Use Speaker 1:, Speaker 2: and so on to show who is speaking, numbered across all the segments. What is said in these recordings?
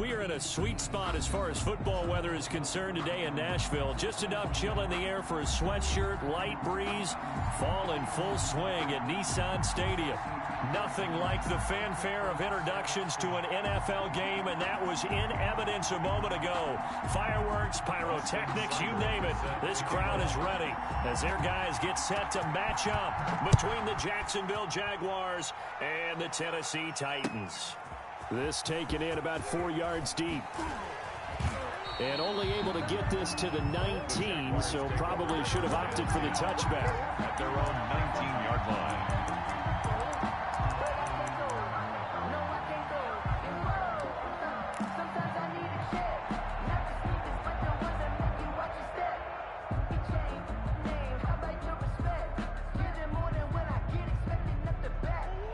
Speaker 1: we are in a sweet spot as far as football weather is concerned today in Nashville. Just enough chill in the air for a sweatshirt, light breeze, fall in full swing at Nissan Stadium. Nothing like the fanfare of introductions to an NFL game, and that was in evidence a moment ago. Fireworks, pyrotechnics, you name it. This crowd is ready as their guys get set to match up between the Jacksonville Jaguars and the Tennessee Titans. This taken in about 4 yards deep. And only able to get this to the 19, so probably should have opted for the touchback.
Speaker 2: At their own 19-yard line.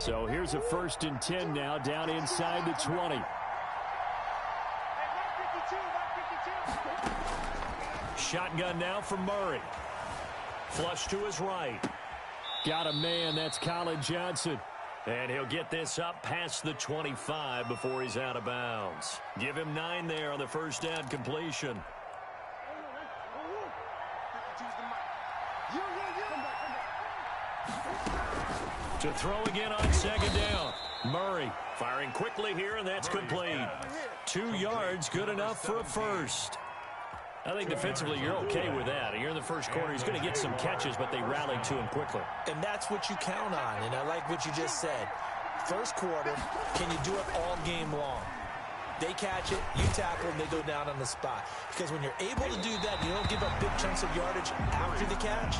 Speaker 1: So here's a 1st and 10 now, down inside the 20. Shotgun now for Murray. Flush to his right. Got a man, that's Colin Johnson. And he'll get this up past the 25 before he's out of bounds. Give him 9 there on the first down completion. To throw again on 2nd down. Murray firing quickly here, and that's complete. 2 yards, good enough for a first. I think defensively you're okay with that. You're in the first quarter. He's going to get some catches, but they rallied to him quickly.
Speaker 3: And that's what you count on, and I like what you just said. First quarter, can you do it all game long? They catch it, you tackle, and they go down on the spot. Because when you're able to do that, you don't give up big chunks of yardage after the catch.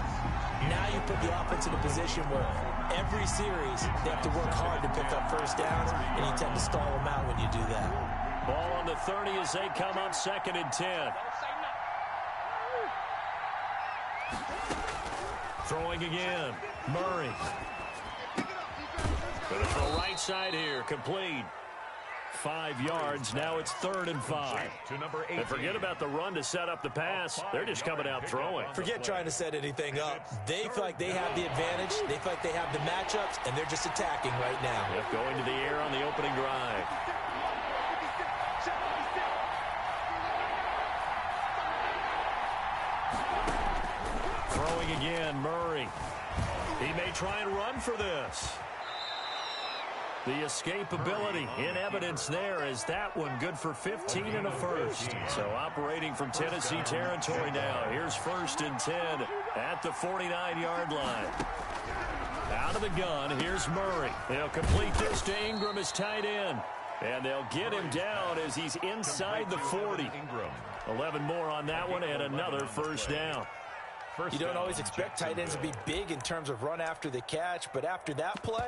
Speaker 3: Now you put the offense in a position where every series they have to work hard to pick up first downs, and you tend to stall them out when you do that.
Speaker 1: Ball on the 30 as they come up 2nd and 10. Throwing again. Murray. Going to throw right side here. Complete. 5 yards. Now it's 3rd and 5. And forget about the run to set up the pass. They're just coming out throwing.
Speaker 3: Forget trying to set anything up. They feel like they have the advantage. They feel like they have the matchups, and they're just attacking right now.
Speaker 1: Yep, going to the air on the opening drive. Throwing again, Murray. He may try and run for this. The escapability in evidence there as that one good for 15 and a first. So operating from Tennessee territory now. Here's 1st and 10 at the 49-yard line. Out of the gun, here's Murray. They'll complete this to Ingram as tight end. And they'll get him down as he's inside the 40. 11 more on that one and another first down.
Speaker 3: You don't always expect tight ends to be big in terms of run after the catch, but after that play,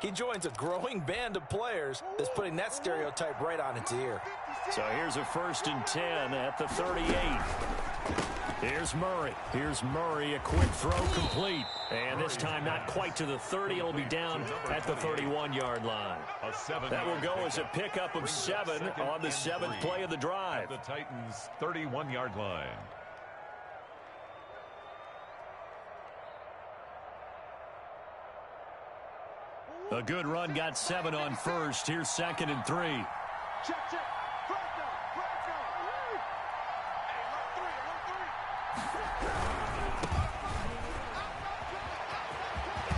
Speaker 3: he joins a growing band of players that's putting that stereotype right on its ear.
Speaker 1: So here's a 1st and 10 at the 38. Here's Murray. Here's Murray, a quick throw complete. And this time not quite to the 30. It'll be down at the 31-yard line. That will go as a pickup of 7 on the 7th play of the drive.
Speaker 2: The Titans' 31-yard line.
Speaker 1: A good run, got 7 on first. Here's 2nd and 3.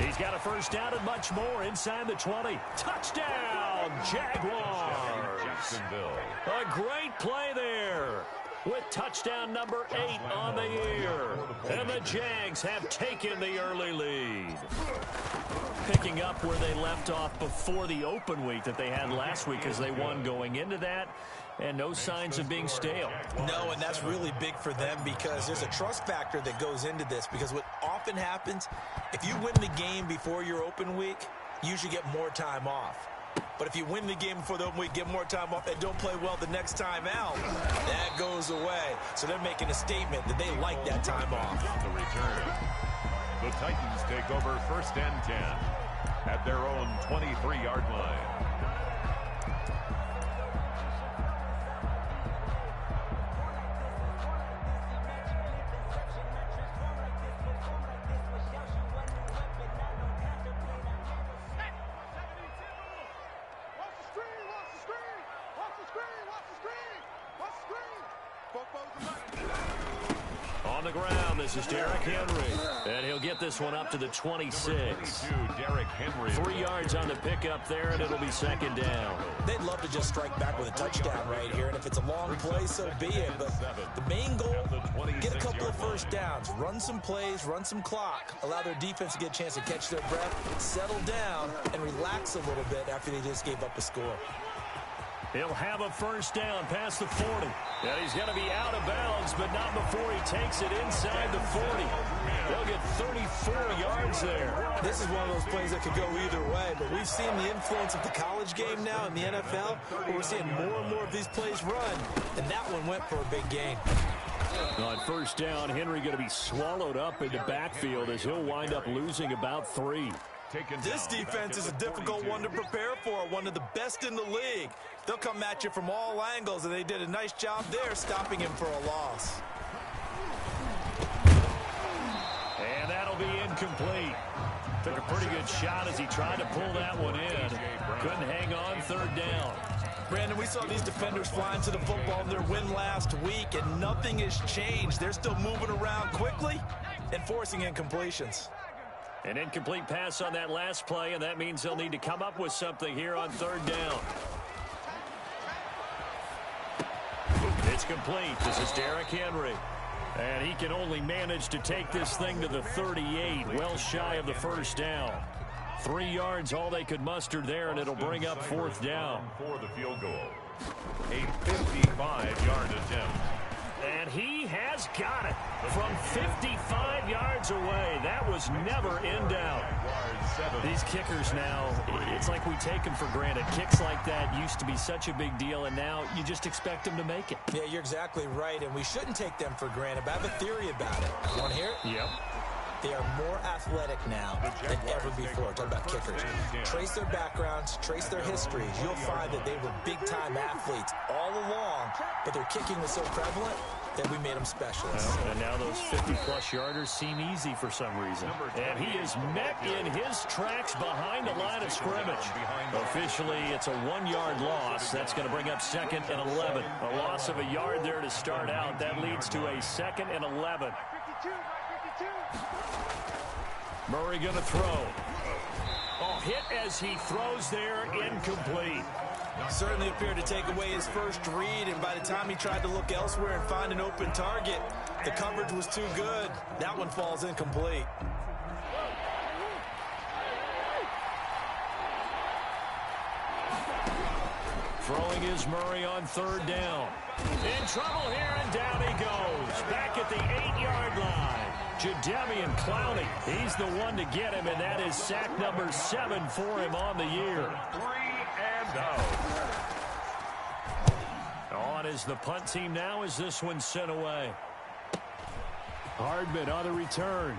Speaker 1: He's got a first down and much more inside the 20. Touchdown, Jaguars.
Speaker 2: Jacksonville.
Speaker 1: A great play there with touchdown number 8 on the year. And the Jags have taken the early lead. Picking up where they left off before the open week that they had last week as they won going into that. And no signs of being stale.
Speaker 3: No, and that's really big for them because there's a trust factor that goes into this. Because what often happens, if you win the game before your open week, you usually get more time off. But if you win the game before the open week, get more time off, and don't play well the next time out, that goes away. So they're making a statement that they like that time off.
Speaker 2: The return. The Titans take over 1st and 10 at their own 23-yard line.
Speaker 1: On the ground, this is Derrick Henry. And he'll get this one up to the 26.
Speaker 2: Derrick Henry.
Speaker 1: 3 yards on the pickup there, and it'll be second down.
Speaker 3: They'd love to just strike back with a touchdown right here, and if it's a long play, so be it. But the main goal, get a couple of first downs, run some plays, run some clock, allow their defense to get a chance to catch their breath, settle down, and relax a little bit after they just gave up a score.
Speaker 1: He'll have a first down past the 40. And he's going to be out of bounds, but not before he takes it inside the 40. They'll get 34 yards there.
Speaker 3: This is one of those plays that could go either way, but we've seen the influence of the college game now in the NFL, where we're seeing more and more of these plays run, and that one went for a big gain.
Speaker 1: On first down, Henry going to be swallowed up in the backfield as he'll wind up losing about 3.
Speaker 3: This defense is a difficult one to prepare for, one of the best in the league. They'll come at you from all angles, and they did a nice job there stopping him for a loss.
Speaker 1: And that'll be incomplete. Took a pretty good shot as he tried to pull that one in. Couldn't hang on third down.
Speaker 3: Brandon, we saw these defenders flying to the football in their win last week, and nothing has changed. They're still moving around quickly and forcing incompletions.
Speaker 1: An incomplete pass on that last play, and that means they'll need to come up with something here on third down. It's complete. This is Derrick Henry. And he can only manage to take this thing to the 38, well shy of the first down. 3 yards, all they could muster there, and it'll bring up fourth down.
Speaker 2: For the field goal. A 55-yard attempt.
Speaker 1: And he has got it from 55 yards away. That was never in doubt. These kickers now, it's like we take them for granted. Kicks like that used to be such a big deal, and now you just expect them to make it.
Speaker 3: Yeah, you're exactly right, and we shouldn't take them for granted. But I have a theory about it. You want to hear it?
Speaker 1: Yep.
Speaker 3: They are more athletic now than ever before. Talk about kickers. Trace their backgrounds, trace their histories. You'll find that they were big-time athletes all along, but their kicking was so prevalent that we made them specialists.
Speaker 1: And now those 50-plus yarders seem easy for some reason. And he is met in his tracks behind the line of scrimmage. Officially, it's a 1-yard loss. That's going to bring up second and 11. A loss of a yard there to start out. That leads to a second and 11. Murray going to throw. Oh, hit as he throws there, incomplete.
Speaker 3: Certainly appeared to take away his first read, and by the time he tried to look elsewhere and find an open target, the coverage was too good. That one falls incomplete.
Speaker 1: Throwing is Murray on third down. In trouble here, and down he goes. Back at the 8-yard line. Jadeveon Clowney, he's the one to get him, and that is sack number 7 for him on the year.
Speaker 2: 3 and out.
Speaker 1: On is the punt team now as this one's sent away. Hardman on the return.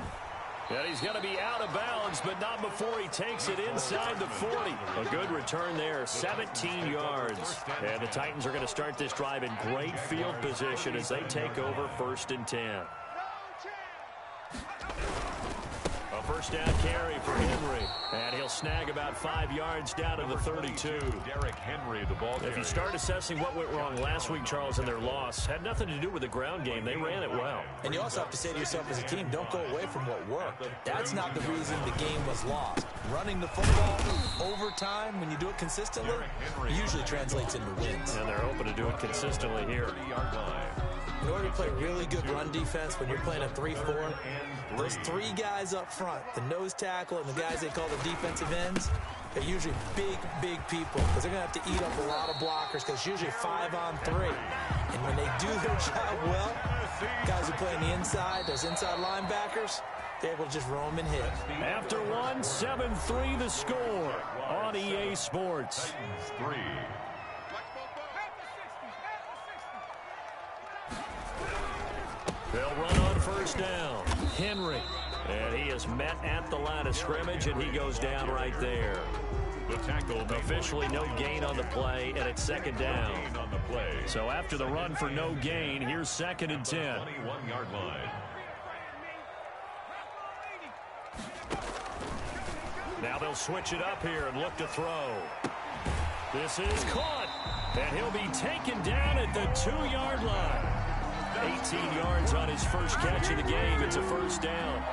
Speaker 1: And he's going to be out of bounds, but not before he takes it inside the 40. A good return there, 17 yards. And the Titans are going to start this drive in great field position as they take over 1st and 10. A first down carry for Henry. And he'll snag about 5 yards down to the 32.
Speaker 2: Derrick Henry, the ball carrier.
Speaker 1: If you start assessing what went wrong last week, Charles, in their loss, had nothing to do with the ground game. They ran it well.
Speaker 3: And you also have to say to yourself as a team, don't go away from what worked. That's not the reason the game was lost. Running the football over time, when you do it consistently, it usually translates into wins.
Speaker 1: And they're hoping to do it consistently here.
Speaker 3: In order to play really good run defense when you're playing a 3-4, those 3 guys up front, the nose tackle and the guys they call the defensive ends, they're usually big, big people because they're going to have to eat up a lot of blockers because it's usually 5 on 3. And when they do their job well, guys who play on the inside, those inside linebackers, they're able to just roam and hit.
Speaker 1: After one, 7-3 the score on EA Sports.
Speaker 2: 3.
Speaker 1: They'll run on first down. Henry. And he is met at the line of scrimmage, and he goes down right there.
Speaker 2: The tackle
Speaker 1: officially no gain on the play, and it's second down. So after the run for no gain, here's 2nd and 10.
Speaker 2: 21-yard line.
Speaker 1: Now they'll switch it up here and look to throw. This is caught, and he'll be taken down at the 2-yard line. 18 yards on his first catch of the game. It's a first down.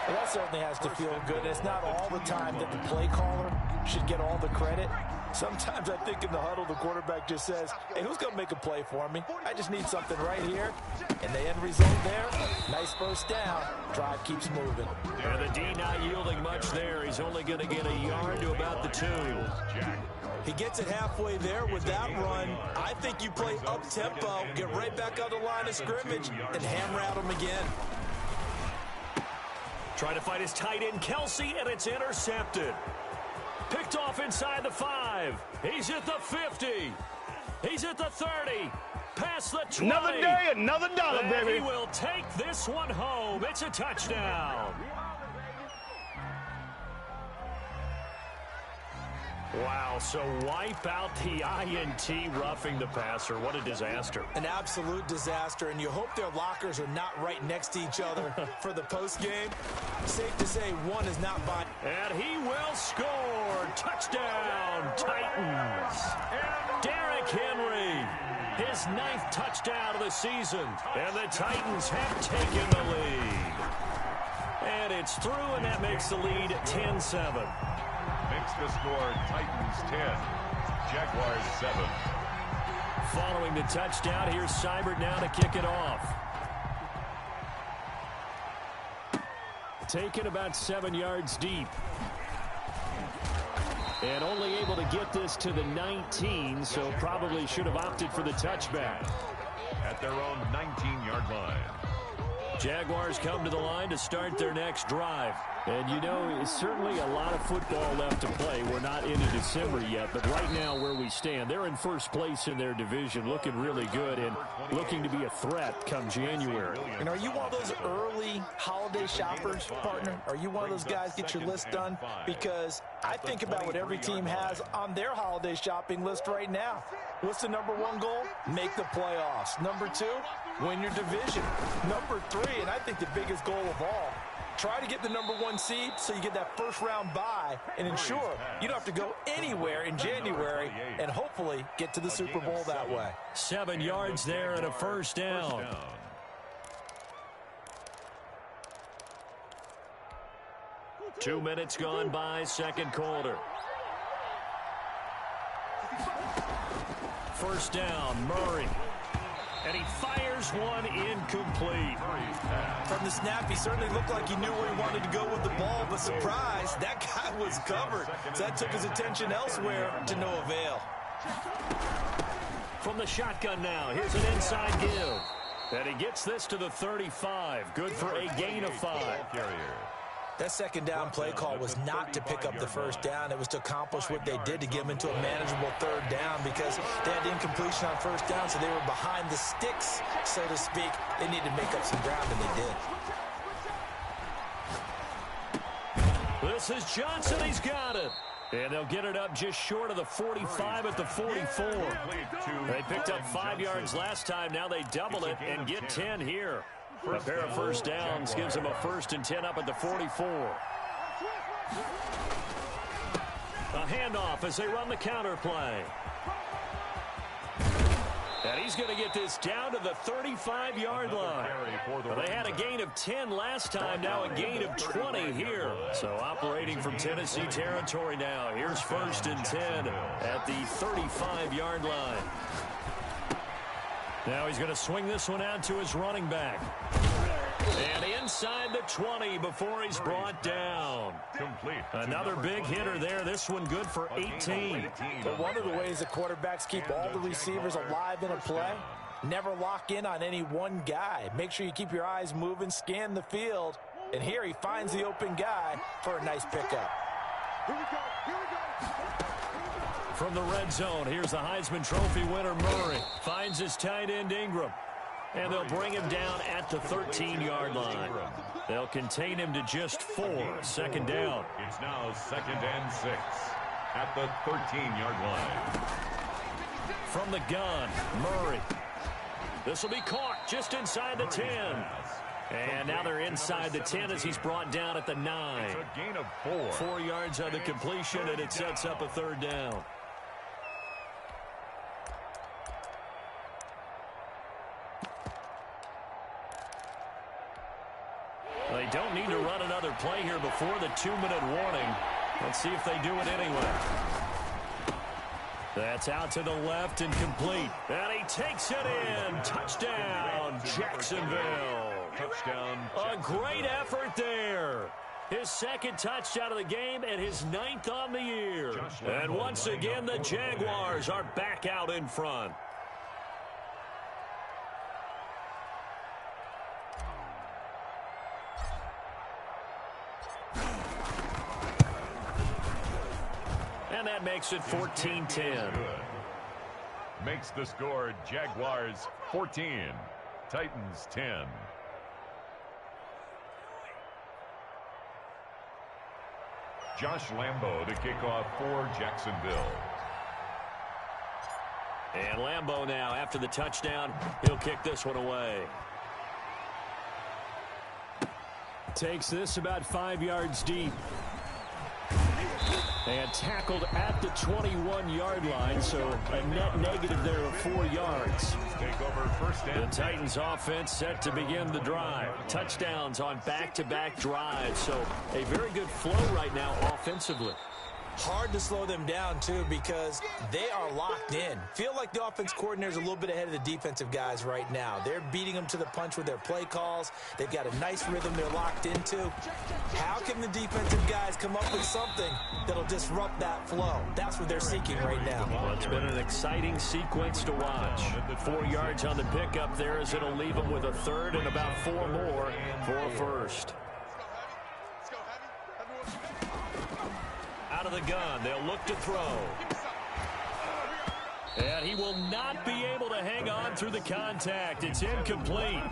Speaker 3: Well, that certainly has to feel good. It's not all the time that the play caller should get all the credit. Sometimes I think in the huddle, the quarterback just says, hey, who's going to make a play for me? I just need something right here. And the end result there, nice first down. Drive keeps moving.
Speaker 1: And the D not yielding much there. He's only going to get a yard to about the 2.
Speaker 3: He gets it halfway there with that run. I think you play up-tempo, get right back on the line of scrimmage, and hammer at him again.
Speaker 1: Trying to find his tight end, Kelsey, and it's intercepted. Picked off inside the 5. He's at the 50. He's at the 30. Past the 20.
Speaker 4: Another day, another dollar, baby.
Speaker 1: He will take this one home. It's a touchdown. Wow, so wipe out the INT roughing the passer. What a disaster.
Speaker 3: An absolute disaster, and you hope their lockers are not right next to each other for the postgame. Safe to say one is not by.
Speaker 1: And he will score. Touchdown, Titans. Derrick Henry, his 9th touchdown of the season. And the Titans have taken the lead. And it's through, and that makes the lead 10-7.
Speaker 2: Makes the score Titans 10, Jaguars 7.
Speaker 1: Following the touchdown, here's Seibert now to kick it off. Taken about 7 yards deep. And only able to get this to the 19, so probably should have opted for the touchback.
Speaker 2: At their own 19-yard line.
Speaker 1: Jaguars come to the line to start their next drive. And, you know, certainly a lot of football left to play. We're not into December yet, but right now where we stand, they're in first place in their division, looking really good and looking to be a threat come January.
Speaker 3: And are you one of those early holiday shoppers, partner? Are you one of those guys get your list done? Because I think about what every team has on their holiday shopping list right now. What's the #1 goal? Make the playoffs. #2, win your division. #3, and I think the biggest goal of all, try to get the #1 seed so you get that first-round bye and ensure you don't have to go anywhere in January and hopefully get to the Super Bowl that way.
Speaker 1: 7 yards there and a first down. 2 minutes gone by, second quarter. First down, Murray. And he fires one incomplete.
Speaker 3: From the snap, he certainly looked like he knew where he wanted to go with the ball, but surprise, that guy was covered. So that took his attention elsewhere to no avail.
Speaker 1: From the shotgun now, here's an inside give. And he gets this to the 35. Good for a gain of 5.
Speaker 3: That second down play call was not to pick up the first down. It was to accomplish what they did to get them into a manageable third down because they had incompletion on first down, so they were behind the sticks, so to speak. They needed to make up some ground, and they did.
Speaker 1: This is Johnson. He's got it. And they'll get it up just short of the 45 at the 44. They picked up 5 yards last time. Now they double it and get 10 here. A pair of first downs gives them a 1st and 10 up at the 44. A handoff as they run the counter play. And he's going to get this down to the 35-yard line. They had a gain of 10 last time, now a gain of 20 here. So operating from Tennessee territory now. Here's 1st and 10 at the 35-yard line. Now he's going to swing this one out to his running back. And inside the 20 before he's brought down. Another big hitter there. This one good for 18.
Speaker 3: But one of the ways the quarterbacks keep all the receivers alive in a play, never lock in on any one guy. Make sure you keep your eyes moving, scan the field. And here he finds the open guy for a nice pickup.
Speaker 5: Here we go. Here we go.
Speaker 1: From the red zone, here's the Heisman Trophy winner, Murray. Finds his tight end, Ingram. And they'll bring him down at the 13-yard line. They'll contain him to just 4. 2nd down.
Speaker 2: It's now 2nd and 6 at the 13-yard line.
Speaker 1: From the gun, Murray. This will be caught just inside the 10. And now they're inside the 10 as he's brought down at the 9.
Speaker 2: It's a gain of 4.
Speaker 1: 4 yards on the completion, and it sets up a 3rd down. They don't need to run another play here before the 2-minute warning. Let's see if they do it anyway. That's out to the left and complete. And he takes it in. Touchdown, Jacksonville.
Speaker 2: Touchdown.
Speaker 1: A great effort there. His second touchdown of the game and his 9th on the year. And once again, the Jaguars are back out in front. And that makes it 14-10.
Speaker 2: Makes the score Jaguars 14, Titans 10. Josh Lambo to kick off for Jacksonville.
Speaker 1: And Lambo now, after the touchdown, he'll kick this one away. Takes this about 5 yards deep. And tackled at the 21-yard line, so a net negative there of 4 yards.
Speaker 2: Take over first and
Speaker 1: the Titans offense set to begin the drive. Touchdowns on back-to-back drives, so a very good flow right now offensively.
Speaker 3: Hard to slow them down, too, because they are locked in. Feel like the offense coordinator is a little bit ahead of the defensive guys right now. They're beating them to the punch with their play calls. They've got a nice rhythm they're locked into. How can the defensive guys come up with something that'll disrupt that flow? That's what they're seeking right now.
Speaker 1: Well, it's been an exciting sequence to watch. 4 yards on the pickup there as it'll leave them with a third and about 4 more for a first. Out of the gun, they'll look to throw. And he will not be able to hang on through the contact. It's incomplete.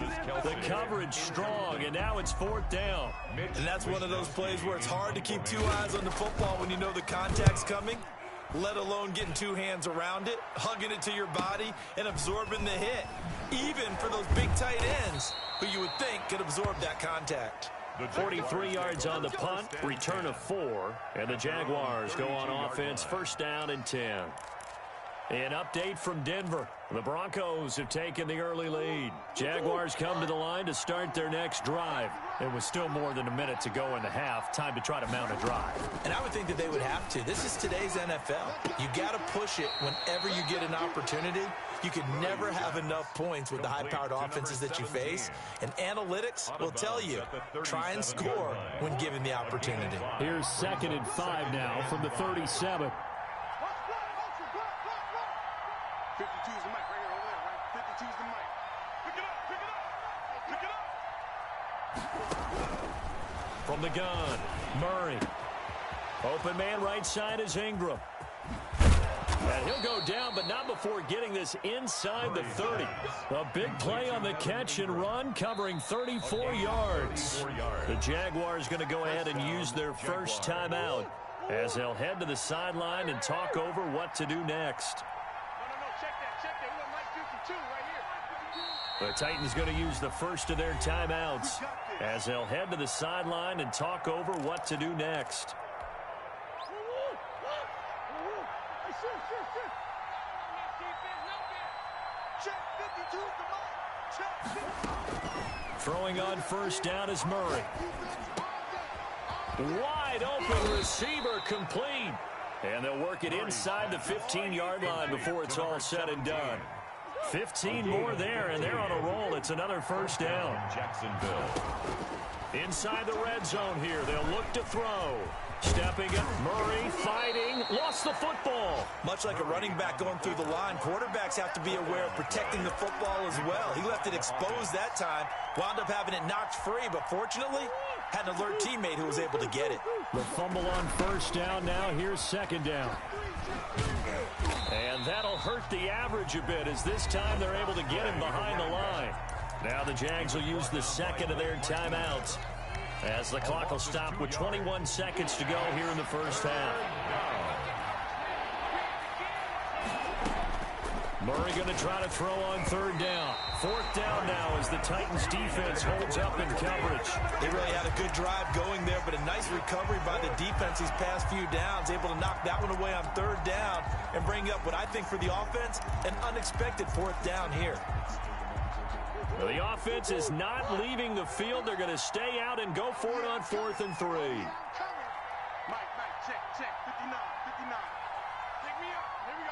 Speaker 1: The coverage strong, and now it's 4th down.
Speaker 3: And that's one of those plays where it's hard to keep 2 eyes on the football when you know the contact's coming, let alone getting 2 hands around it, hugging it to your body, and absorbing the hit. Even for those big tight ends who you would think could absorb that contact.
Speaker 1: 43 yards on the punt, return of 4, and the Jaguars go on offense, 1st down and 10. An update from Denver. The Broncos have taken the early lead. Jaguars come to the line to start their next drive. It was still more than a minute to go in the half. Time to try to mount a drive.
Speaker 3: And I would think that they would have to. This is today's NFL. You got to push it whenever you get an opportunity. You can never have enough points with the high-powered offenses that you face. And analytics will tell you, try and score when given the opportunity.
Speaker 1: Here's 2nd and 5 now from the 37.
Speaker 5: 52's the mic right here over there, right? 52's the mic. Pick it up, pick it up, pick it up.
Speaker 1: From the gun, Murray. Open man right side is Ingram. And he'll go down, but not before getting this inside the 30. A big play on the catch and run, covering 34 yards. The Jaguars going to go ahead and use their first timeout as they'll head to the sideline and talk over what to do next. The Titans going to use the first of their timeouts as they'll head to the sideline and talk over what to do next. Throwing on 1st down is Murray. Wide open receiver complete. And they'll work it inside the 15-yard line before it's all said and done. 15 more there, and they're on a roll. It's another 1st down.
Speaker 2: Jacksonville.
Speaker 1: Inside the red zone here. They'll look to throw. Stepping up, Murray fighting, lost the football.
Speaker 3: Much like a running back going through the line, quarterbacks have to be aware of protecting the football as well. He left it exposed that time, wound up having it knocked free, but fortunately, had an alert teammate who was able to get it.
Speaker 1: The fumble on 1st down now. Here's 2nd down. And that'll hurt the average a bit as this time they're able to get him behind the line. Now the Jags will use the 2nd of their timeouts as the clock will stop with 21 seconds to go here in the 1st half. Murray going to try to throw on 3rd down. 4th down now as the Titans defense holds up in coverage.
Speaker 3: They really had a good drive going there, but a nice recovery by the defense these past few downs, able to knock that one away on 3rd down and bring up what I think for the offense, an unexpected 4th down here.
Speaker 1: The offense is not leaving the field. They're going to stay out and go for it on 4th and 3.
Speaker 5: Mike, check, 59, 59. Pick me up. Here we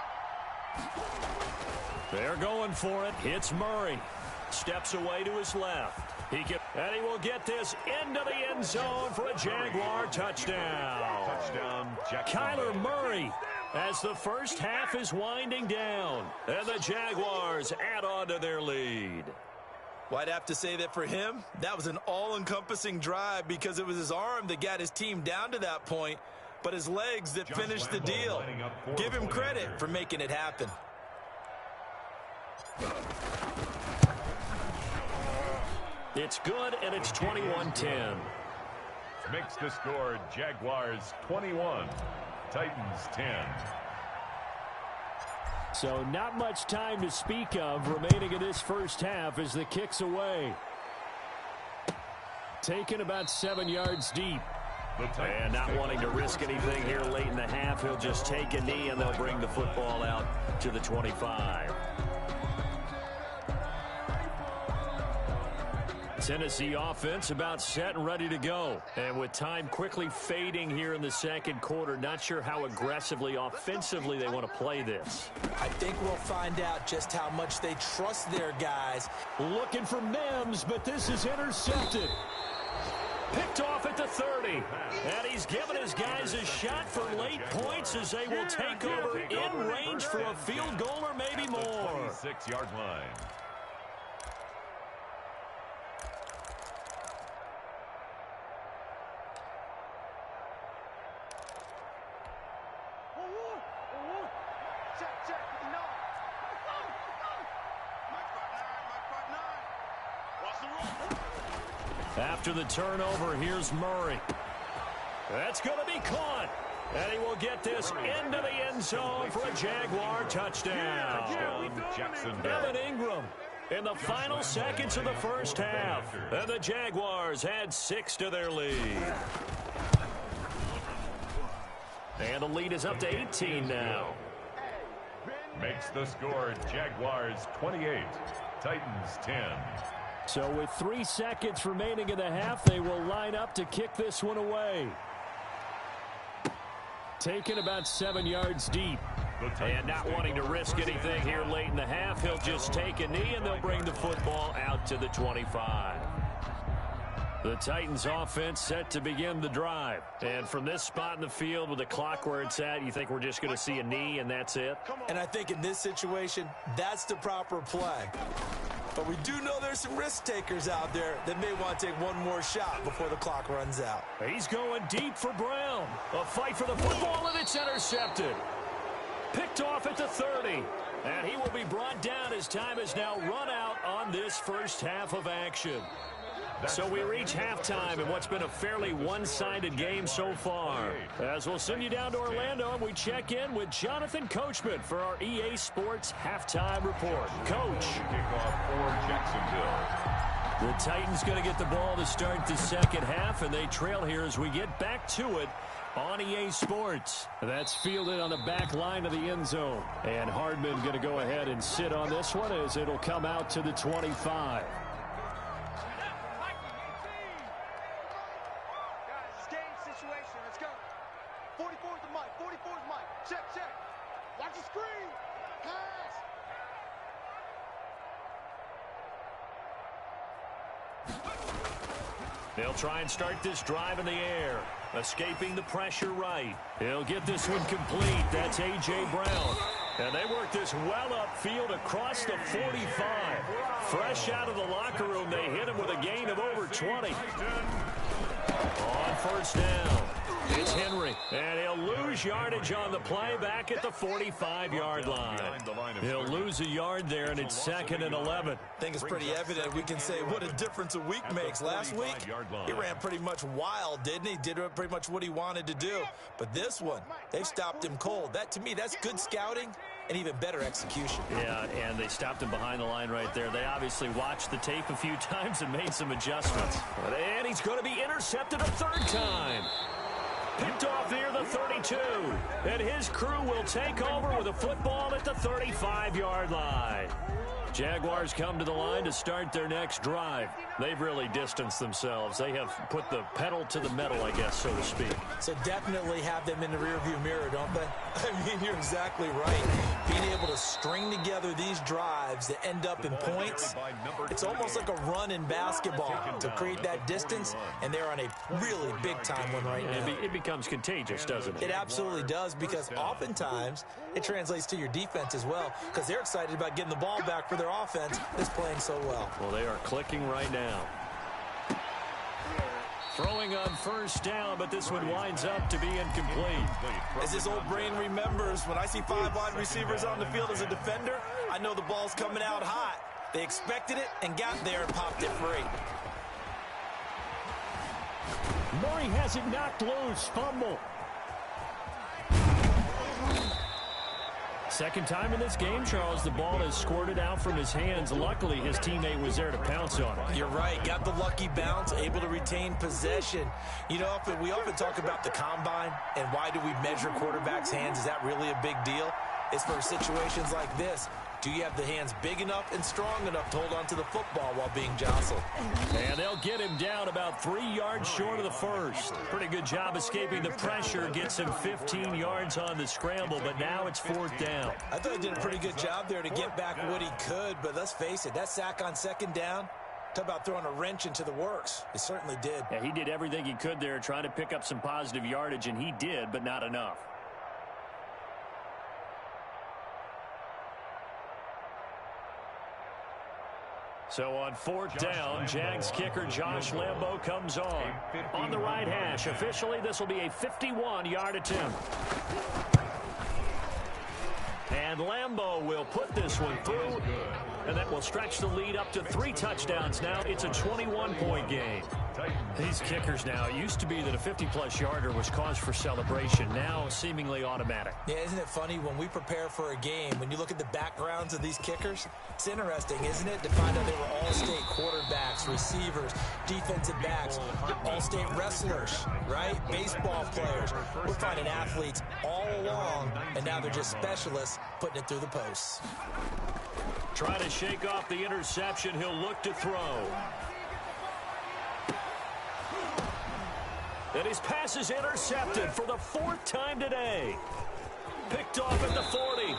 Speaker 5: go.
Speaker 1: They're going for it. Hits Murray. Steps away to his left. And he will get this into the end zone for a Jaguar touchdown.
Speaker 2: Touchdown,
Speaker 1: Kyler Murray, as the first half is winding down. And the Jaguars add on to their lead.
Speaker 3: Well, I'd have to say that for him, that was an all-encompassing drive because it was his arm that got his team down to that point, but his legs that finished the deal. Give him credit for making it happen.
Speaker 1: It's good, and it's 21-10.
Speaker 2: Makes the score Jaguars 21, Titans 10.
Speaker 1: So not much time to speak of remaining in this first half as the kick's away. Taken about 7 yards deep. And not wanting to risk anything here late in the half, he'll just take a knee and they'll bring the football out to the 25. Tennessee offense about set and ready to go. And with time quickly fading here in the second quarter, not sure how aggressively, offensively they want to play this.
Speaker 3: I think we'll find out just how much they trust their guys.
Speaker 1: Looking for Mims, but this is intercepted. Picked off at the 30. And he's given his guys a shot for late points as they will take over in range for a field goal or maybe more.
Speaker 2: 26-yard line.
Speaker 1: After the turnover, here's Murray. That's going to be caught. And he will get this into the end zone for a Jaguar touchdown. Evan Ingram in the final seconds of the first half. And the Jaguars add 6 to their lead. And the lead is up to 18 now.
Speaker 2: Makes the score Jaguars 28, Titans 10.
Speaker 1: So with 3 seconds remaining in the half, they will line up to kick this one away. Taken about 7 yards deep. And not wanting to risk anything here late in the half, he'll just take a knee and they'll bring the football out to the 25. The Titans offense set to begin the drive. And from this spot in the field with the clock where it's at, you think we're just going to see a knee and that's it?
Speaker 3: And I think in this situation, that's the proper play. But we do know there's some risk takers out there that may want to take one more shot before the clock runs out.
Speaker 1: He's going deep for Brown. A fight for the football, and it's intercepted. Picked off at the 30. And he will be brought down as time has now run out on this first half of action. So we reach halftime in what's been a fairly one-sided game so far. As we'll send you down to Orlando, and we check in with Jonathan Coachman for our EA Sports Halftime Report. Coach.
Speaker 2: Kickoff for Jacksonville.
Speaker 1: The Titans going to get the ball to start the second half, and they trail here as we get back to it on EA Sports. That's fielded on the back line of the end zone. And Hardman going to go ahead and sit on this one as it'll come out to the 25. They'll try and start this drive in the air. Escaping the pressure right. He'll get this one complete. That's A.J. Brown. And they work this well upfield across the 45. Fresh out of the locker room, they hit him with a gain of over 20. On first down, it's Henry. And he'll lose yardage on the play back at the 45-yard line. He'll lose a yard there, and it's 2nd and 11.
Speaker 3: I think it's pretty evident. We can say what a difference a week makes. Last week, he ran pretty much wild, didn't he? Did pretty much what he wanted to do. But this one, they stopped him cold. That, to me, that's good scouting and even better execution.
Speaker 1: Yeah, and they stopped him behind the line right there. They obviously watched the tape a few times and made some adjustments. And he's going to be intercepted a 3rd time. Picked off near the 32. And his crew will take over with a football at the 35-yard line. Jaguars come to the line to start their next drive. They've really distanced themselves. They have put the pedal to the metal, I guess, so to speak. So definitely have them in the rearview mirror, don't they? I mean, you're exactly right. Being able to string together these drives that end up in points, it's almost like a run in basketball to create that distance, and they're on a really big-time one right now. It becomes contagious, doesn't it? It absolutely does, because oftentimes it translates to your defense as well, because they're excited about getting the ball back for their offense that's playing so well. Well, they are clicking right now. Throwing on first down, but this one winds up to be incomplete.
Speaker 3: As his old brain remembers, when I see 5 wide receivers on the field as a defender, I know the ball's coming out hot. They expected it and got there and popped it free.
Speaker 1: Murray has it knocked loose. Fumble. Second time in this game, Charles, the ball has squirted out from his hands. Luckily, his teammate was there to pounce on it.
Speaker 3: You're right. Got the lucky bounce, able to retain possession. You know, we often talk about the combine and why do we measure quarterbacks' hands. Is that really a big deal? It's for situations like this. Do you have the hands big enough and strong enough to hold on to the football while being jostled?
Speaker 1: And they'll get him down about 3 yards short of the first. Pretty good job escaping the pressure. Gets him 15 yards on the scramble, but now it's 4th down.
Speaker 3: I thought he did a pretty good job there to get back what he could, but let's face it, that sack on 2nd down, talk about throwing a wrench into the works. He certainly did.
Speaker 1: Yeah, he did everything he could there, trying to pick up some positive yardage, and he did, but not enough. So on 4th down, Jags kicker Josh Lambo comes on the right hash. Officially, this will be a 51-yard attempt. And Lambo will put this one through, and that will stretch the lead up to 3 touchdowns now. It's a 21-point game. These kickers now, it used to be that a 50-plus yarder was cause for celebration. Now seemingly automatic.
Speaker 3: Yeah, isn't it funny when we prepare for a game, when you look at the backgrounds of these kickers, it's interesting, isn't it, to find out they were all-state quarterbacks, receivers, defensive backs, all-state wrestlers, right? Baseball players. We're finding athletes all along, and now they're just specialists putting it through the posts.
Speaker 1: Try to shake off the interception. He'll look to throw. And his pass is intercepted for the 4th time today. Picked off at the 40.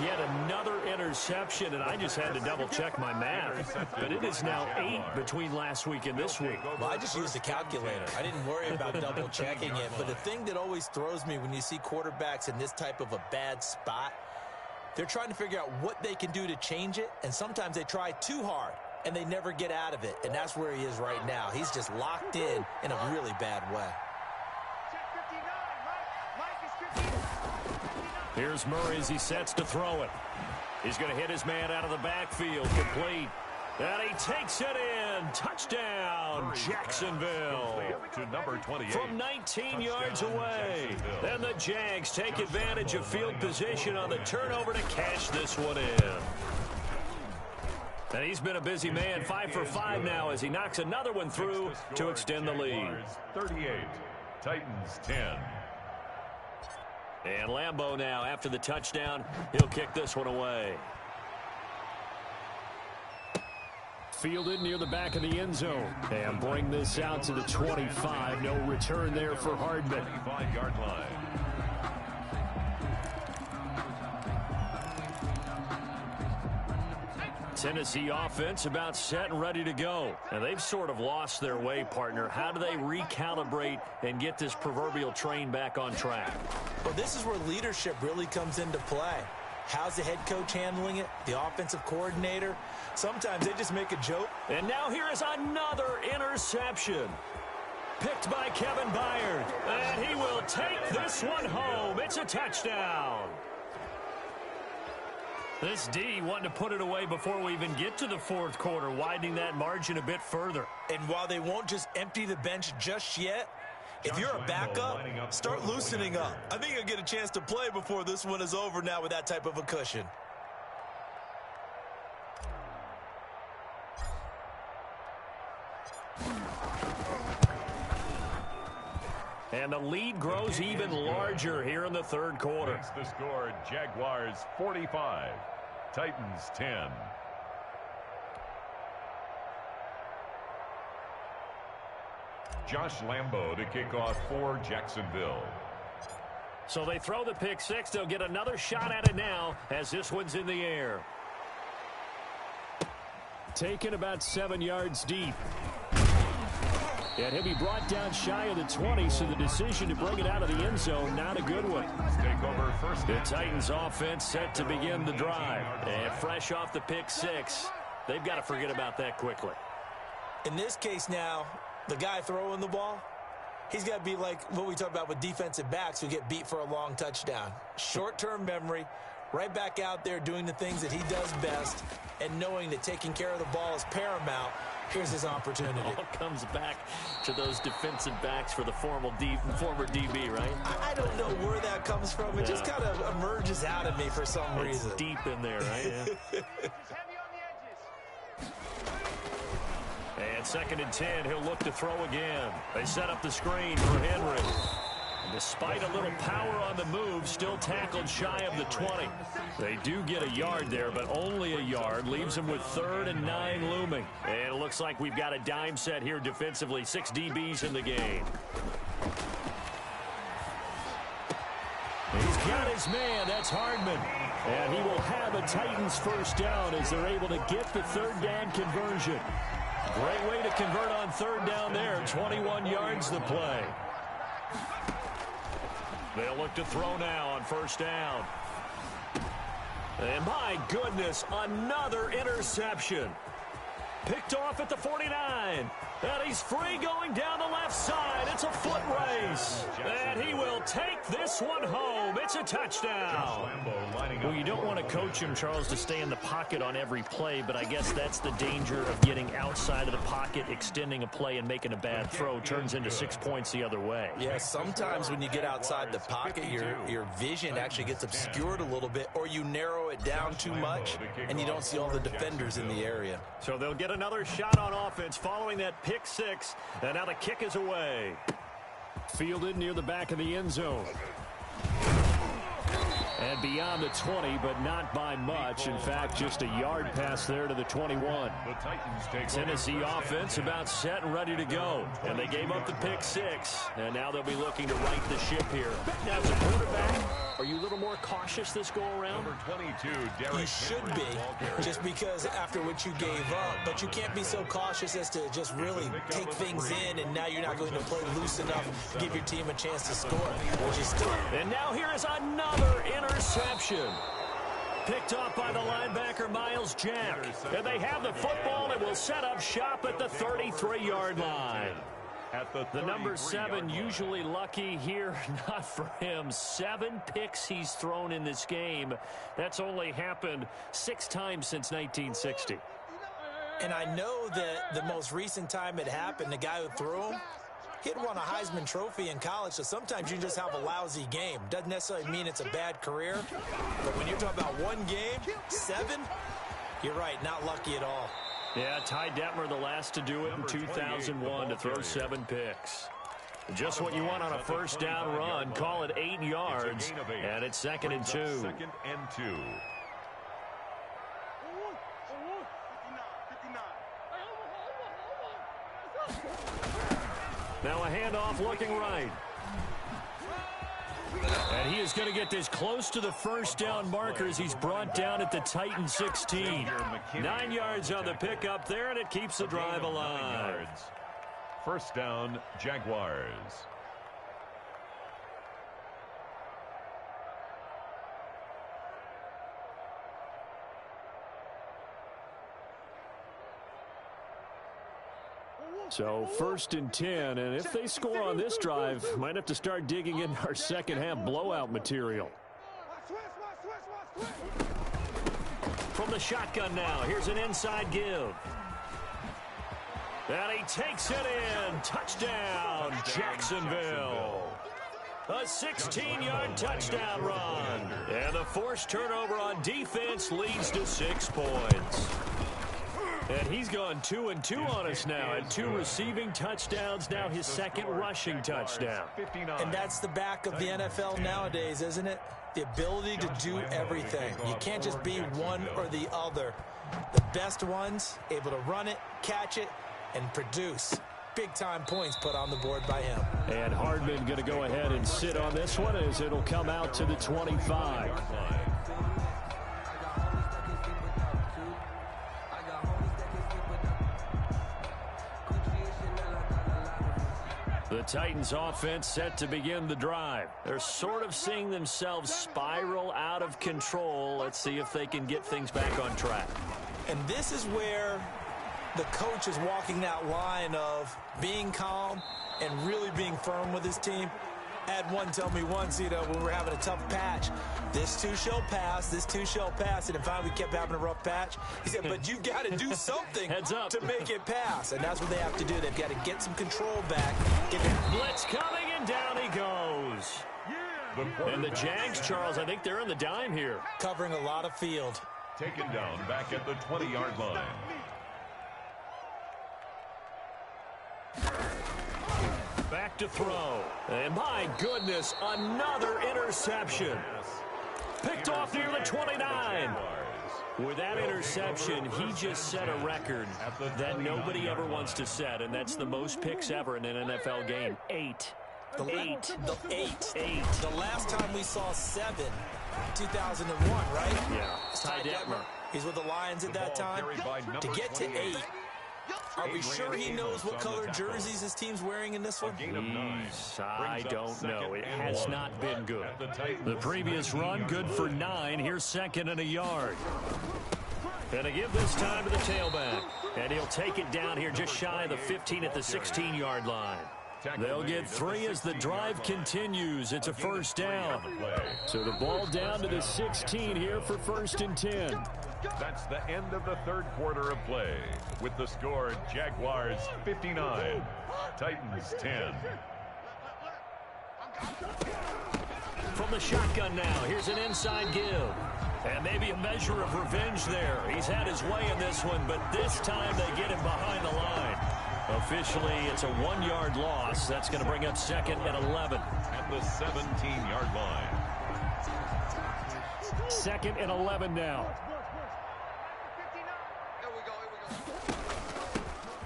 Speaker 1: Yet another interception, and I just had to double-check my math. But it is now 8 between last week and this week.
Speaker 3: Well, I just used a calculator. I didn't worry about double-checking it. But the thing that always throws me when you see quarterbacks in this type of a bad spot, they're trying to figure out what they can do to change it, and sometimes they try too hard, and they never get out of it. And that's where he is right now. He's just locked in a really bad way.
Speaker 1: Here's Murray as he sets to throw it. He's going to hit his man out of the backfield. Complete. And he takes it in. Touchdown, Jacksonville.
Speaker 2: To number 28.
Speaker 1: From 19 yards away. And the Jags take advantage of field position on the turnover to cash this one in. And he's been a busy man, 5 for 5 now as he knocks another one through to extend the lead.
Speaker 2: 38, Titans 10.
Speaker 1: And Lambo now, after the touchdown, he'll kick this one away. Fielded near the back of the end zone. And bring this out to the 25. No return there for Hardman.
Speaker 2: 25-yard line.
Speaker 1: Tennessee offense about set and ready to go. And they've sort of lost their way, partner. How do they recalibrate and get this proverbial train back on track?
Speaker 3: Well, this is where leadership really comes into play. How's the head coach handling it? The offensive coordinator? Sometimes they just make a joke.
Speaker 1: And now here is another interception. Picked by Kevin Byard. And he will take this one home. It's a touchdown. This D wanting to put it away before we even get to the 4th quarter, widening that margin a bit further.
Speaker 3: And while they won't just empty the bench just yet, if you're a backup, start loosening up. I think you'll get a chance to play before this one is over now with that type of a cushion.
Speaker 1: And the lead grows even larger here in the 3rd quarter.
Speaker 2: Makes the score Jaguars 45, Titans 10. Josh Lambo to kick off for Jacksonville.
Speaker 1: So they throw the pick six. They'll get another shot at it now as this one's in the air. Taken about 7 yards deep. And he'll be brought down shy of the 20, so the decision to bring it out of the end zone, not a good one.
Speaker 2: Take over first.
Speaker 1: The Titans offense set to begin the drive. And fresh off the pick six, they've got to forget about that quickly.
Speaker 3: In this case now, the guy throwing the ball, he's got to be like what we talk about with defensive backs who get beat for a long touchdown. Short-term memory, right back out there doing the things that he does best, and knowing that taking care of the ball is paramount. Here's his opportunity.
Speaker 1: It all comes back to those defensive backs for the former DB, right?
Speaker 3: I don't know where that comes from. It just kind of emerges out of me for some reason.
Speaker 1: It's deep in there, right? Yeah. And 2nd and 10, he'll look to throw again. They set up the screen for Henry. Despite a little power on the move, still tackled shy of the 20. They do get a yard there, but only a yard. Leaves them with 3rd and 9 looming. And it looks like we've got a dime set here defensively. 6 DBs in the game. He's got his man. That's Hardman. And he will have a Titans first down as they're able to get the 3rd down conversion. Great way to convert on 3rd down there. 21 yards the play. They'll look to throw now on 1st down. And my goodness, another interception. Picked off at the 49. And he's free going down the left side. It's a foot race. And he will take this one home. It's a touchdown. Well, you don't want to coach him, Charles, to stay in the pocket on every play, but I guess that's the danger of getting outside of the pocket, extending a play, and making a bad throw. Turns into 6 points the other way.
Speaker 3: Yeah, sometimes when you get outside the pocket, your vision actually gets obscured a little bit, or you narrow it down too much, and you don't see all the defenders in the area.
Speaker 1: So they'll get another shot on offense following that pick six, and now the kick is away. Fielded near the back of the end zone. And beyond the 20, but not by much. In fact, just a yard pass there to the 21. Tennessee offense about set and ready to go. And they gave up the pick six. And now they'll be looking to right the ship here. Now, as a quarterback, are you a little more cautious this go-around?
Speaker 2: Number 22, Derek.
Speaker 3: You should be, just because after what you gave up. But you can't be so cautious as to just really take things in, and now you're not going to play loose enough to give your team a chance to score, which is still.
Speaker 1: And now here is another interception. Picked off by the linebacker, Miles Jack. And they have the football and will set up shop at the 33-yard line.
Speaker 2: At the
Speaker 1: number 7 usually lucky here, not for him. 7 picks he's thrown in this game. That's only happened 6 times since 1960.
Speaker 3: And I know that the most recent time it happened, the guy who threw him, he'd won a Heisman Trophy in college, so sometimes you just have a lousy game. Doesn't necessarily mean it's a bad career, but when you're talking about one game, 7, you're right, not lucky at all.
Speaker 1: Yeah, Ty Detmer, the last to do it in 2001, to throw 7 picks. Just what you want on a first down run. Call it 8 yards, and it's 2nd and 2.
Speaker 2: 2nd and 2.
Speaker 1: Now a handoff looking right. And he is going to get this close to the first down marker as he's brought down at the Titan 16. 9 yards on the pickup there, and it keeps the drive alive.
Speaker 2: First down, Jaguars.
Speaker 1: So 1st and 10, and if they score on this drive, might have to start digging in our second half blowout material. From the shotgun now, here's an inside give. And he takes it in. Touchdown, Jacksonville. A 16-yard touchdown run. And the forced turnover on defense leads to 6 points. And he's gone 2 and 2 on us now, and 2 receiving touchdowns, now his 2nd rushing touchdown.
Speaker 3: And that's the back of the NFL nowadays, isn't it? The ability to do everything. You can't just be one or the other. The best ones able to run it, catch it, and produce. big-time points put on the board by him.
Speaker 1: And Hardman going to go ahead and sit on this one as it'll come out to the 25. The Titans offense set to begin the drive. They're sort of seeing themselves spiral out of control. Let's see if they can get things back on track.
Speaker 3: And this is where the coach is walking that line of being calm and really being firm with his team. I had one tell me once, when we were having a tough patch, this too shall pass, this too shall pass. And finally we kept having a rough patch. He said, but you've got to do something to make it pass. And that's what they have to do. They've got to get some control back.
Speaker 1: Blitz coming, and down he goes. And the Jags, Charles, I think they're on the dime here.
Speaker 3: Covering a lot of field.
Speaker 2: Taken down back at the 20-yard line.
Speaker 1: Back to throw. And my goodness, another interception. Picked off near the 29. With that interception, he just set a record that nobody ever wants to set, and that's the most picks ever in an NFL game. 8.
Speaker 3: The last time we saw 7, 2001, right?
Speaker 1: Yeah. Ty Detmer.
Speaker 3: He's with the Lions at that time. To get to 8. Are we sure he knows what color jerseys his team's wearing in this one?
Speaker 1: I don't know. It has not been good. The previous run, good for 9. Here's 2nd and a yard. And to give this time to the tailback. And he'll take it down here just shy of the 15 at the 16-yard line. They'll get 3 as the drive continues. It's a first down. So the ball down to the 16 here for 1st and 10.
Speaker 2: That's the end of the third quarter of play. With the score, Jaguars 59, Titans 10.
Speaker 1: From the shotgun now, here's an inside give. And maybe a measure of revenge there. He's had his way in this one, but this time they get him behind the line. Officially, it's a 1-yard loss. That's going to bring up 2nd and 11.
Speaker 2: At the 17-yard line.
Speaker 1: 2nd and 11 now.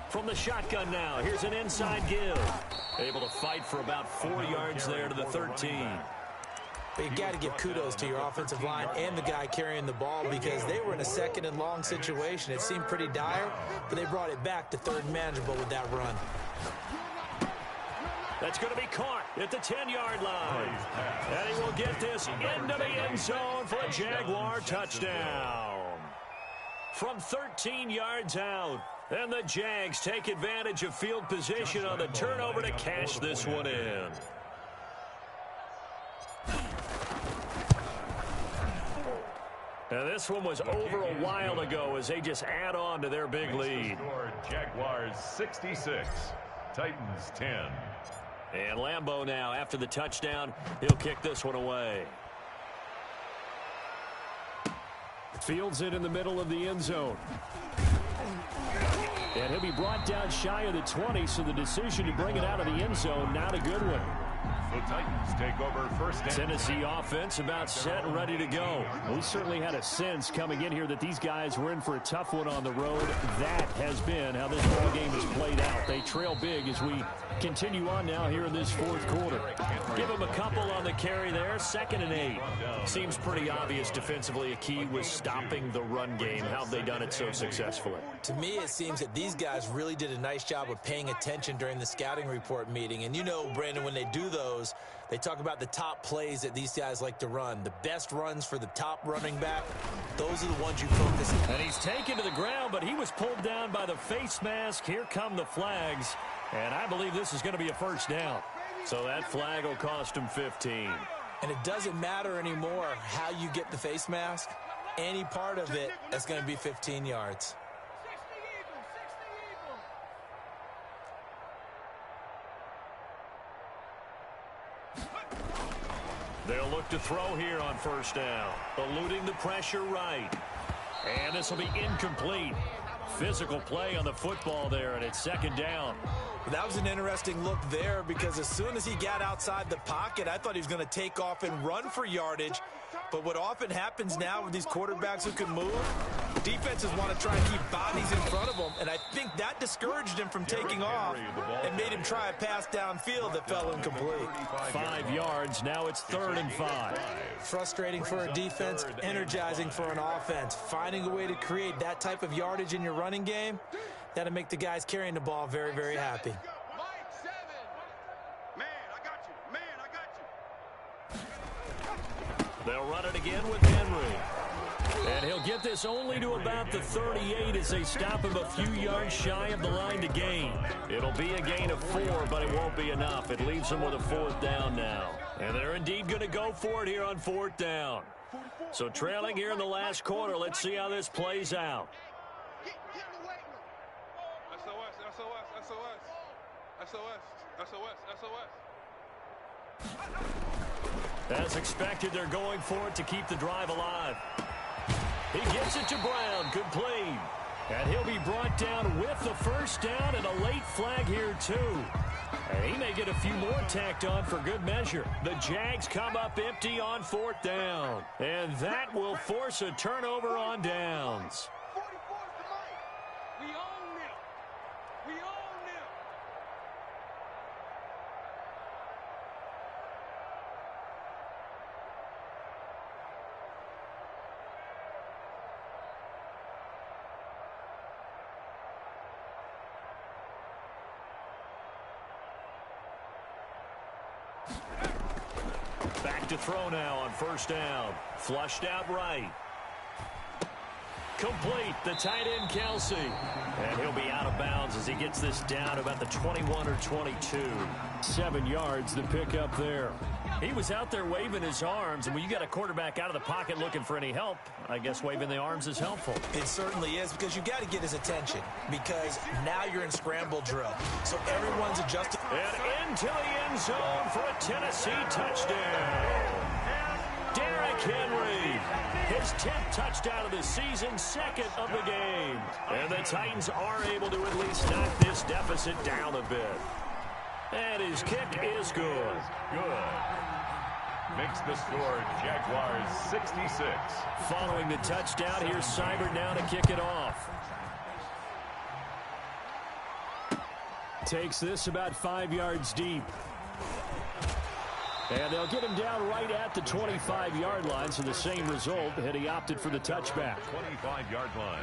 Speaker 1: From the shotgun now, here's an inside give. Able to fight for about 4 yards there to the 13.
Speaker 3: But you got to give kudos to your offensive line and the guy carrying the ball because they were in a 2nd and long situation. It seemed pretty dire, but they brought it back to 3rd and manageable with that run.
Speaker 1: That's going to be caught at the 10-yard line. And he will get this into the end zone for a Jaguar touchdown. From 13 yards out. And the Jags take advantage of field position on the turnover to cash this one in. And this one was over a while ago as they just add on to their big lead.
Speaker 2: Jaguars 66, Titans 10.
Speaker 1: And Lambeau now, after the touchdown, he'll kick this one away. Fields it in the middle of the end zone. And he'll be brought down shy of the 20, so the decision to bring it out of the end zone, not a good one.
Speaker 2: The Titans take over 1st and
Speaker 1: Tennessee offense about set and ready to go. We certainly had a sense coming in here that these guys were in for a tough one on the road. That has been how this ball game has played out. They trail big as we continue on now here in this 4th quarter. Give them a couple on the carry there. 2nd and 8. Seems pretty obvious defensively. A key was stopping the run game. How have they done it so successfully?
Speaker 3: To me, it seems that these guys really did a nice job of paying attention during the scouting report meeting. And you know, Brandon, when they do those, they talk about the top plays that these guys like to run. The best runs for the top running back, those are the ones you focus on.
Speaker 1: And he's taken to the ground, but he was pulled down by the face mask. Here come the flags. And I believe this is going to be a first down. So that flag will cost him 15.
Speaker 3: And it doesn't matter anymore how you get the face mask. Any part of it, that's going to be 15 yards.
Speaker 1: They'll look to throw here on first down. Eluding the pressure right. And this will be incomplete. Physical play on the football there, and it's 2nd down.
Speaker 3: That was an interesting look there because as soon as he got outside the pocket, I thought he was going to take off and run for yardage. But what often happens now with these quarterbacks who can move, defenses want to try and keep bodies in front of them, and I think that discouraged him from taking off and made him try a pass downfield that fell incomplete.
Speaker 1: 5 yards, now it's 3rd and 5.
Speaker 3: Frustrating for a defense, energizing for an offense. Finding a way to create that type of yardage in your running game, that'll make the guys carrying the ball very, very happy.
Speaker 1: They'll run it again with Henry. And he'll get this only to about the 38 as they stop him a few yards shy of the line to gain. It'll be a gain of 4, but it won't be enough. It leaves them with a 4th down now. And they're indeed going to go for it here on 4th down. So trailing here in the last quarter, let's see how this plays out. As expected, they're going for it to keep the drive alive. He gets it to Brown. Good play. And he'll be brought down with the 1st down and a late flag here, too. And he may get a few more tacked on for good measure. The Jags come up empty on 4th down. And that will force a turnover on downs. Back to throw now on 1st down. Flushed out right. Complete. The tight end, Kelsey. And he'll be out of bounds as he gets this down about the 21 or 22. 7 yards, the pickup there. He was out there waving his arms, and when you got a quarterback out of the pocket looking for any help, I guess waving the arms is helpful.
Speaker 3: It certainly is, because you got to get his attention, because now you're in scramble drill. So everyone's adjusting.
Speaker 1: And into the end zone for a Tennessee touchdown. Derrick Henry, his 10th touchdown of the season, 2nd of the game. And the Titans are able to at least knock this deficit down a bit. And his kick is good.
Speaker 2: Good. Makes the score Jaguars 66.
Speaker 1: Following the touchdown, here's Seibert now to kick it off. Takes this about 5 yards deep. And they'll get him down right at the 25-yard line, so the same result, and he opted for the touchback.
Speaker 2: 25-yard line.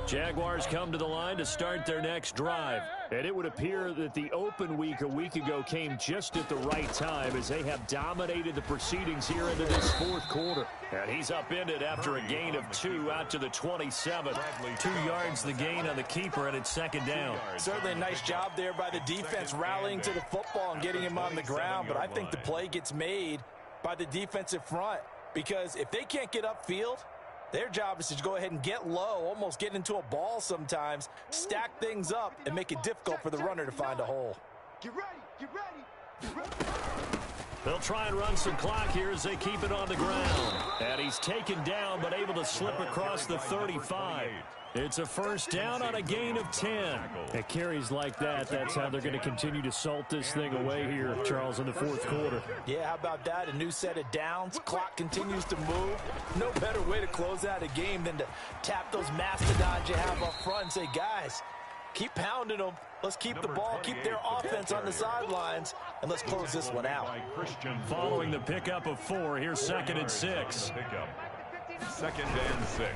Speaker 1: Jaguars come to the line to start their next drive. And it would appear that the open week a week ago came just at the right time as they have dominated the proceedings here into this 4th quarter. And he's upended after a gain of 2 out to the 27. 2 yards the gain on the keeper, and it's 2nd down.
Speaker 3: Certainly a nice job there by the defense rallying to the football and getting him on the ground. But I think the play gets made by the defensive front, because if they can't get upfield, their job is to go ahead and get low, almost get into a ball sometimes, stack things up, and make it difficult for the runner to find a hole.
Speaker 5: Get ready, get ready, get ready.
Speaker 1: They'll try and run some clock here as they keep it on the ground. And he's taken down, but able to slip across the 35. It's a 1st down on a gain of 10. At carries like that, that's how they're going to continue to salt this thing away here, Charles, in the 4th quarter.
Speaker 3: Yeah, how about that? A new set of downs. Clock continues to move. No better way to close out a game than to tap those mastodons you have up front and say, guys, keep pounding them. Let's keep the ball, keep their offense on the sidelines, and let's close this one out.
Speaker 1: Following the pickup of 4, here's 2nd and 6.
Speaker 2: 2nd and 6.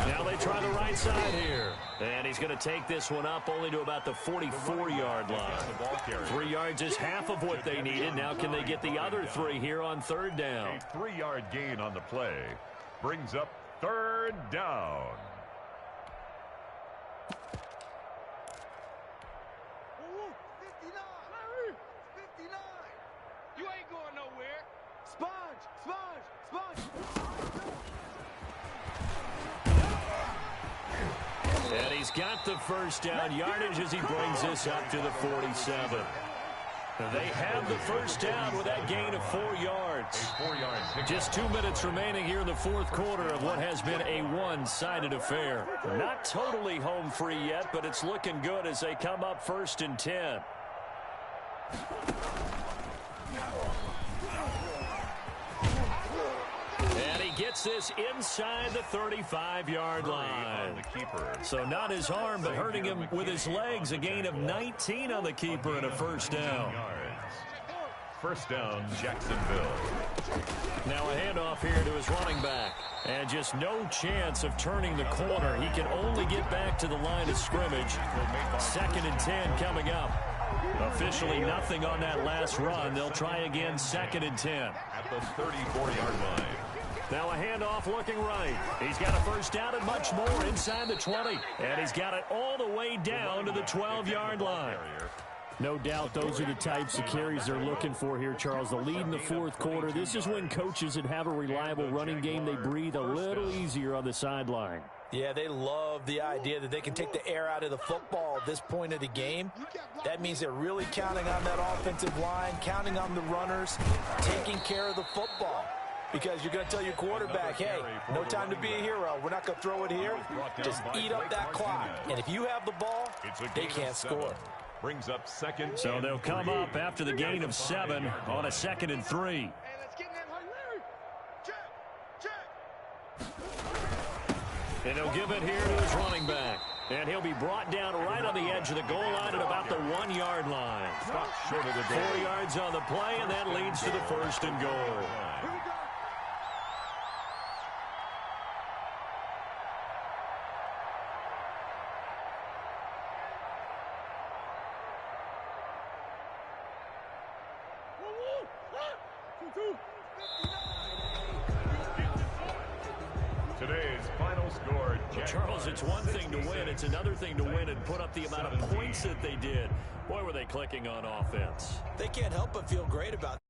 Speaker 1: Now they try the right side here. And he's going to take this one up only to about the 44-yard line. 3 yards is half of what they needed. Now can they get the other 3 here on 3rd down?
Speaker 2: A 3-yard gain on the play brings up 3rd down.
Speaker 5: Ooh, 59. 59. You ain't going nowhere. Sponge, sponge, sponge.
Speaker 1: And he's got the 1st down yardage as he brings this up to the 47. They have the first down with that gain of 4 yards.
Speaker 2: A 4-yard pickup.
Speaker 1: Just 2 minutes remaining here in the fourth quarter of what has been a one-sided affair. Not totally home free yet, but it's looking good as they come up 1st and 10. And he gets this inside the 35-yard line.
Speaker 2: The keeper.
Speaker 1: So not his arm, but hurting him with his legs. A gain of 19 on the keeper and a first down.
Speaker 2: First down, Jacksonville.
Speaker 1: Now a handoff here to his running back. And just no chance of turning the corner. He can only get back to the line of scrimmage. 2nd and 10 coming up. Officially nothing on that last run. They'll try again 2nd and 10.
Speaker 2: At the 34-yard line.
Speaker 1: Now a handoff looking right. He's got a first down and much more inside the 20. And he's got it all the way down to the 12-yard line.
Speaker 6: No doubt those are the types of carries they're looking for here, Charles. The lead in the fourth quarter. This is when coaches that have a reliable running game, they breathe a little easier on the sideline.
Speaker 3: Yeah, they love the idea that they can take the air out of the football at this point of the game. That means they're really counting on that offensive line, counting on the runners, taking care of the football. Because you're going to tell your quarterback, hey, no time to be a hero. We're not going to throw it here. Just eat up that clock. And if you have the ball, they can't score.
Speaker 2: Brings up 2nd.
Speaker 1: So they'll come up after the gain of 7 on a 2nd and 3. And he'll give it here to his running back. And he'll be brought down right on the edge of the goal line at about the 1-yard line.
Speaker 2: Short of the goal.
Speaker 1: 4 yards on the play, and that leads to the 1st and goal.
Speaker 2: Today's final score,
Speaker 1: Charles, it's one thing to win. It's another thing to win and put up the amount of points that they did. Boy, were they clicking on offense.
Speaker 3: They can't help but feel great about